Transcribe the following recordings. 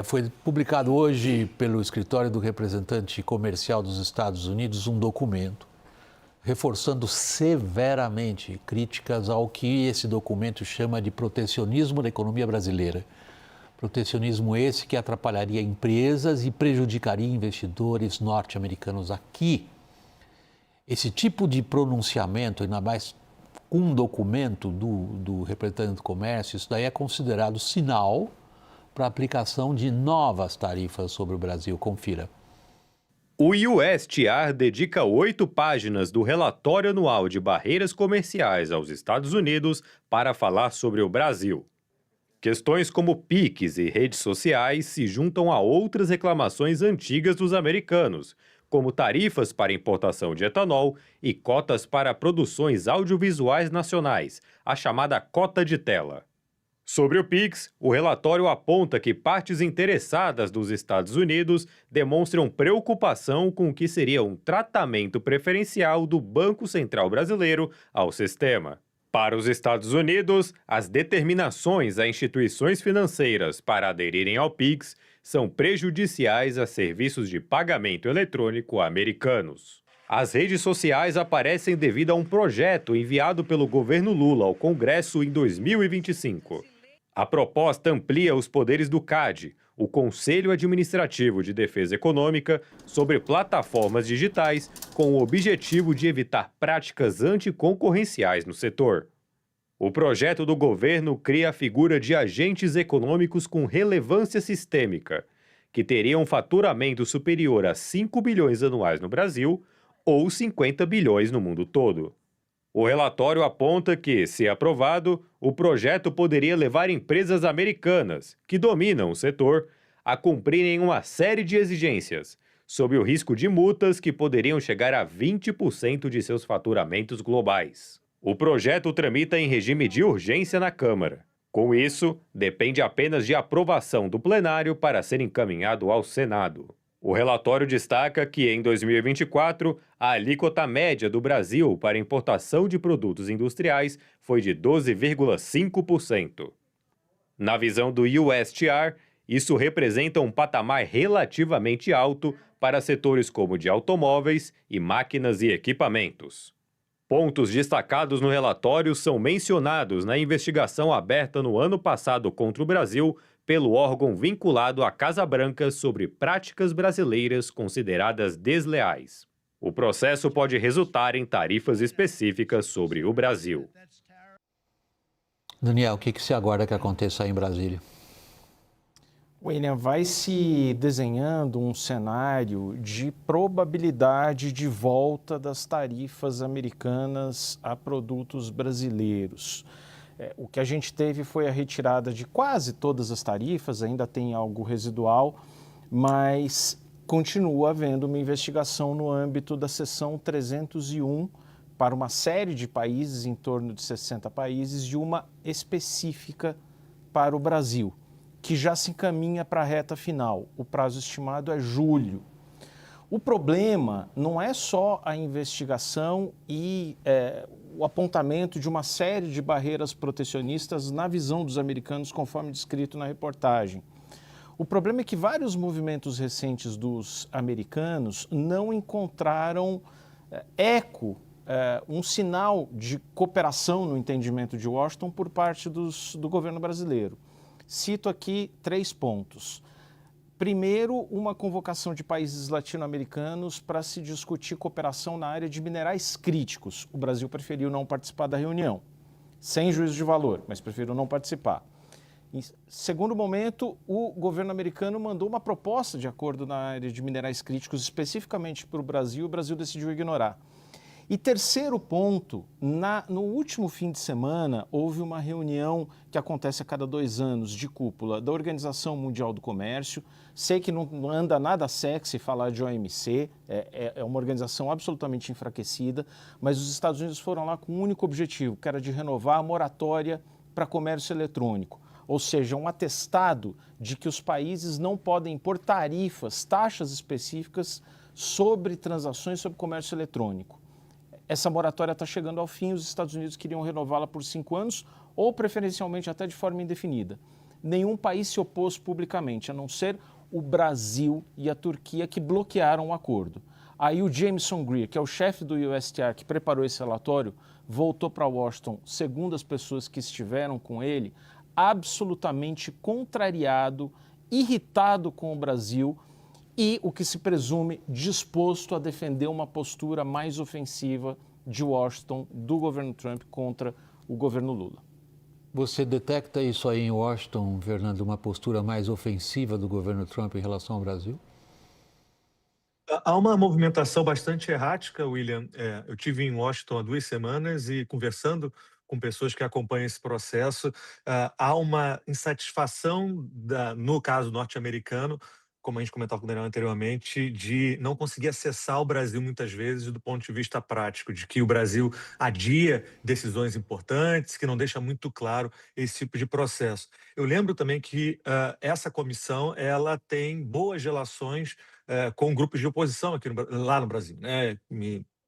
Foi publicado hoje pelo Escritório do Representante Comercial dos Estados Unidos um documento reforçando severamente críticas ao que esse documento chama de protecionismo da economia brasileira. Protecionismo esse que atrapalharia empresas e prejudicaria investidores norte-americanos aqui. Esse tipo de pronunciamento, ainda mais com um documento do representante do comércio, isso daí é considerado sinal para a aplicação de novas tarifas sobre o Brasil. Confira. O USTR dedica 8 páginas do relatório anual de barreiras comerciais aos Estados Unidos para falar sobre o Brasil. Questões como PIX e redes sociais se juntam a outras reclamações antigas dos americanos, como tarifas para importação de etanol e cotas para produções audiovisuais nacionais, a chamada cota de tela. Sobre o PIX, o relatório aponta que partes interessadas dos Estados Unidos demonstram preocupação com o que seria um tratamento preferencial do Banco Central Brasileiro ao sistema. Para os Estados Unidos, as determinações a instituições financeiras para aderirem ao PIX são prejudiciais a serviços de pagamento eletrônico americanos. As redes sociais aparecem devido a um projeto enviado pelo governo Lula ao Congresso em 2025. A proposta amplia os poderes do CAD, o Conselho Administrativo de Defesa Econômica, sobre plataformas digitais, com o objetivo de evitar práticas anticoncorrenciais no setor. O projeto do governo cria a figura de agentes econômicos com relevância sistêmica, que teriam um faturamento superior a 5 bilhões anuais no Brasil ou 50 bilhões no mundo todo. O relatório aponta que, se aprovado, o projeto poderia levar empresas americanas, que dominam o setor, a cumprirem uma série de exigências, sob o risco de multas que poderiam chegar a 20% de seus faturamentos globais. O projeto tramita em regime de urgência na Câmara. Com isso, depende apenas de aprovação do plenário para ser encaminhado ao Senado. O relatório destaca que, em 2024, a alíquota média do Brasil para importação de produtos industriais foi de 12,5%. Na visão do USTR, isso representa um patamar relativamente alto para setores como de automóveis e máquinas e equipamentos. Pontos destacados no relatório são mencionados na investigação aberta no ano passado contra o Brasil pelo órgão vinculado à Casa Branca sobre práticas brasileiras consideradas desleais. O processo pode resultar em tarifas específicas sobre o Brasil. Daniel, o que se aguarda que aconteça aí em Brasília? William, vai se desenhando um cenário de probabilidade de volta das tarifas americanas a produtos brasileiros. O que a gente teve foi a retirada de quase todas as tarifas, ainda tem algo residual, mas continua havendo uma investigação no âmbito da seção 301 para uma série de países, em torno de 60 países, e uma específica para o Brasil, que já se encaminha para a reta final. O prazo estimado é julho. O problema não é só a investigação e o apontamento de uma série de barreiras protecionistas na visão dos americanos, conforme descrito na reportagem. O problema é que vários movimentos recentes dos americanos não encontraram eco, um sinal de cooperação no entendimento de Washington por parte do governo brasileiro. Cito aqui 3 pontos. Primeiro, uma convocação de países latino-americanos para se discutir cooperação na área de minerais críticos. O Brasil preferiu não participar da reunião, sem juízo de valor, mas preferiu não participar. Em segundo momento, o governo americano mandou uma proposta de acordo na área de minerais críticos, especificamente para o Brasil decidiu ignorar. E terceiro ponto, no último fim de semana, houve uma reunião que acontece a cada 2 anos de cúpula da Organização Mundial do Comércio. Sei que não anda nada sexy falar de OMC, é uma organização absolutamente enfraquecida, mas os Estados Unidos foram lá com um único objetivo, que era de renovar a moratória para comércio eletrônico. Ou seja, um atestado de que os países não podem impor tarifas, taxas específicas sobre transações sobre comércio eletrônico. Essa moratória está chegando ao fim, os Estados Unidos queriam renová-la por 5 anos ou preferencialmente até de forma indefinida. nenhum país se opôs publicamente, a não ser o Brasil e a Turquia, que bloquearam o acordo. Aí o Jameson Greer, que é o chefe do USTR que preparou esse relatório, voltou para Washington, segundo as pessoas que estiveram com ele, absolutamente contrariado, irritado com o Brasil e, o que se presume, disposto a defender uma postura mais ofensiva de Washington, do governo Trump, contra o governo Lula. Você detecta isso aí em Washington, Fernando, uma postura mais ofensiva do governo Trump em relação ao Brasil? Há uma movimentação bastante errática, William. Eu tive em Washington há 2 semanas e conversando com pessoas que acompanham esse processo, há uma insatisfação, no caso norte-americano, como a gente comentava com o Daniel anteriormente, de não conseguir acessar o Brasil muitas vezes do ponto de vista prático, de que o Brasil adia decisões importantes, que não deixa muito claro esse tipo de processo. Eu lembro também que essa comissão ela tem boas relações com grupos de oposição aqui lá no Brasil, né?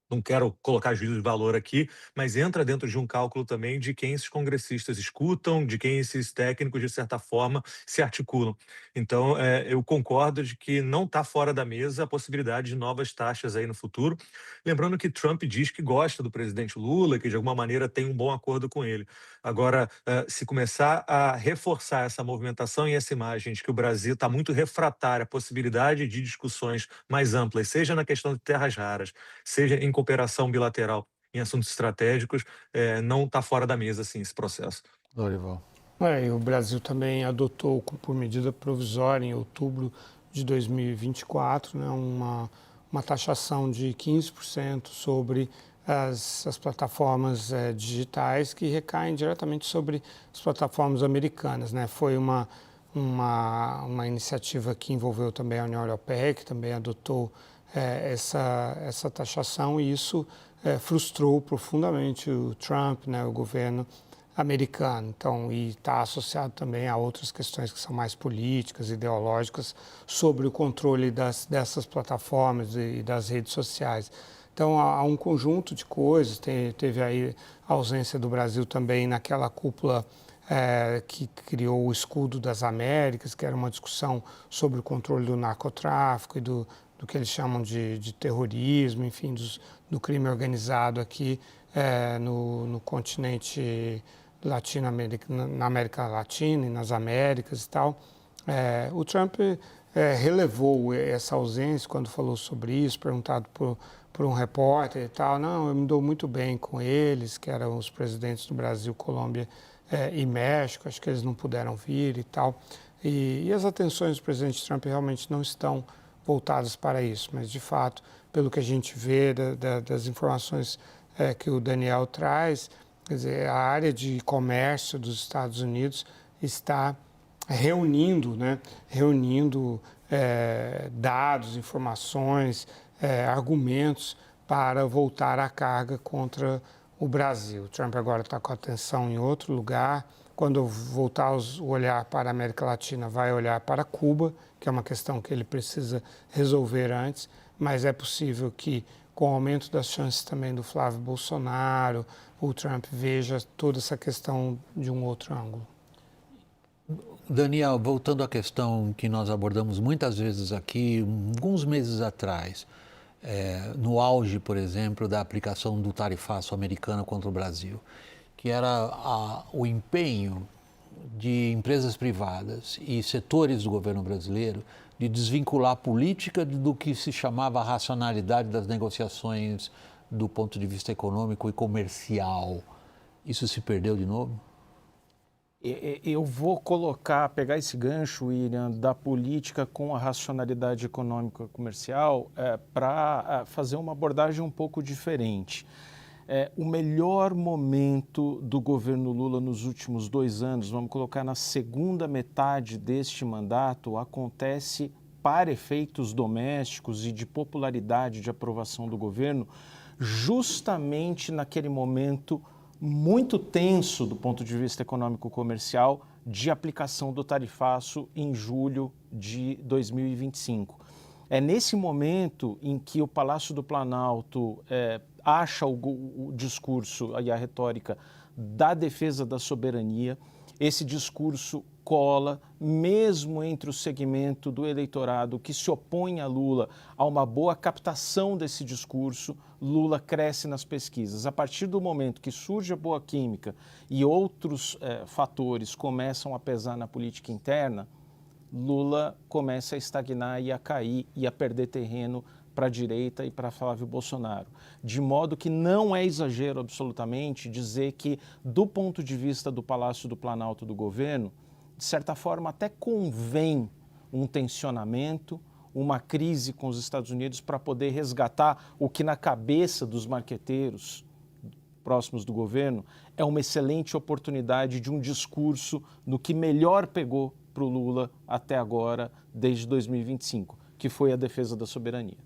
Não quero colocar juízo de valor aqui, mas entra dentro de um cálculo também de quem esses congressistas escutam, de quem esses técnicos, de certa forma, se articulam. Então, eu concordo de que não está fora da mesa a possibilidade de novas taxas aí no futuro. Lembrando que Trump diz que gosta do presidente Lula, que de alguma maneira tem um bom acordo com ele. Agora, se começar a reforçar essa movimentação e essa imagem de que o Brasil está muito refratário à possibilidade de discussões mais amplas, seja na questão de terras raras, seja em cooperação bilateral em assuntos estratégicos, não está fora da mesa assim, esse processo. Dorival. E o Brasil também adotou, por medida provisória, em outubro de 2024, né, uma taxação de 15% sobre as plataformas digitais que recaem diretamente sobre as plataformas americanas, né? Foi uma iniciativa que envolveu também a União Europeia, que também adotou essa taxação, e isso frustrou profundamente o Trump, né, o governo americano. Então, e está associado também a outras questões que são mais políticas, ideológicas, sobre o controle dessas plataformas e das redes sociais. Então, há um conjunto de coisas. Teve aí a ausência do Brasil também naquela cúpula que criou o Escudo das Américas, que era uma discussão sobre o controle do narcotráfico e do que eles chamam de terrorismo, enfim, do crime organizado aqui no continente latino-americano, na América Latina e nas Américas e tal. O Trump relevou essa ausência quando falou sobre isso, perguntado por um repórter e tal. Não, eu me dou muito bem com eles, que eram os presidentes do Brasil, Colômbia e México, acho que eles não puderam vir e tal. E as atenções do presidente Trump realmente não estão voltadas para isso, mas de fato, pelo que a gente vê das informações que o Daniel traz, quer dizer, a área de comércio dos Estados Unidos está reunindo dados, informações, argumentos para voltar à carga contra o Brasil. O Trump agora está com a atenção em outro lugar. Quando voltar o olhar para a América Latina, vai olhar para Cuba, que é uma questão que ele precisa resolver antes, mas é possível que, com o aumento das chances também do Flávio Bolsonaro, o Trump veja toda essa questão de um outro ângulo. Daniel, voltando à questão que nós abordamos muitas vezes aqui, alguns meses atrás, no auge, por exemplo, da aplicação do tarifaço americano contra o Brasil, que era o empenho de empresas privadas e setores do governo brasileiro de desvincular a política do que se chamava a racionalidade das negociações do ponto de vista econômico e comercial. Isso se perdeu de novo? Eu vou pegar esse gancho, William, da política com a racionalidade econômica e comercial para fazer uma abordagem um pouco diferente. O melhor momento do governo Lula nos últimos 2 anos, vamos colocar na segunda metade deste mandato, acontece para efeitos domésticos e de popularidade de aprovação do governo, justamente naquele momento muito tenso do ponto de vista econômico-comercial de aplicação do tarifaço em julho de 2025. É nesse momento em que o Palácio do Planalto acha o discurso e a retórica da defesa da soberania. Esse discurso cola, mesmo entre o segmento do eleitorado que se opõe a Lula, há uma boa captação desse discurso, Lula cresce nas pesquisas. A partir do momento que surge a boa química e outros fatores começam a pesar na política interna, Lula começa a estagnar e a cair e a perder terreno para a direita e para Flávio Bolsonaro. De modo que não é exagero absolutamente dizer que, do ponto de vista do Palácio do Planalto do governo, de certa forma até convém um tensionamento, uma crise com os Estados Unidos para poder resgatar o que na cabeça dos marqueteiros próximos do governo é uma excelente oportunidade de um discurso no que melhor pegou para o Lula até agora, desde 2025, que foi a defesa da soberania.